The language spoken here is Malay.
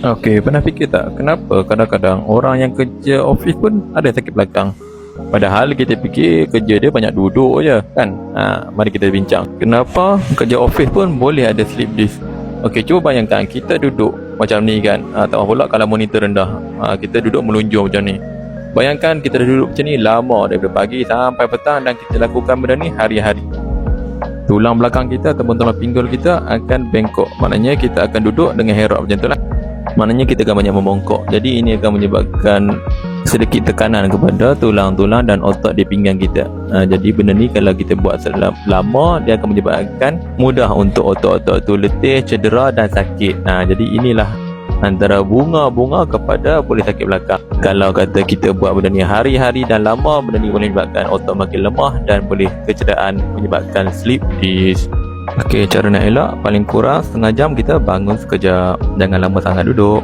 Okey, pernah fikir tak kenapa kadang-kadang orang yang kerja office pun ada sakit belakang? Padahal kita fikir kerja dia banyak duduk je kan? Mari kita bincang. Kenapa kerja office pun boleh ada slip disc? Okey, cuba bayangkan kita duduk macam ni kan. Tak mahu pula kalau monitor rendah. Kita duduk melunjur macam ni. Bayangkan kita dah duduk macam ni lama daripada pagi sampai petang dan kita lakukan benda ni hari-hari. Tulang belakang kita ataupun tulang pinggul kita akan bengkok. Maknanya kita akan duduk dengan herok macam tu lah. Maknanya kita akan banyak membongkok. Jadi ini akan menyebabkan sedikit tekanan kepada tulang-tulang dan otot di pinggang kita. Jadi benda ni kalau kita buat lama, dia akan menyebabkan mudah untuk otot-otot tu letih, cedera dan sakit. Jadi inilah antara bunga-bunga kepada boleh sakit belakang. Kalau kata kita buat benda ni hari-hari dan lama, benda ni boleh menyebabkan otot makin lemah dan boleh kecederaan menyebabkan slip disc. Okey, cara nak elak paling kurang setengah jam kita bangun sekejap. Jangan lama sangat duduk.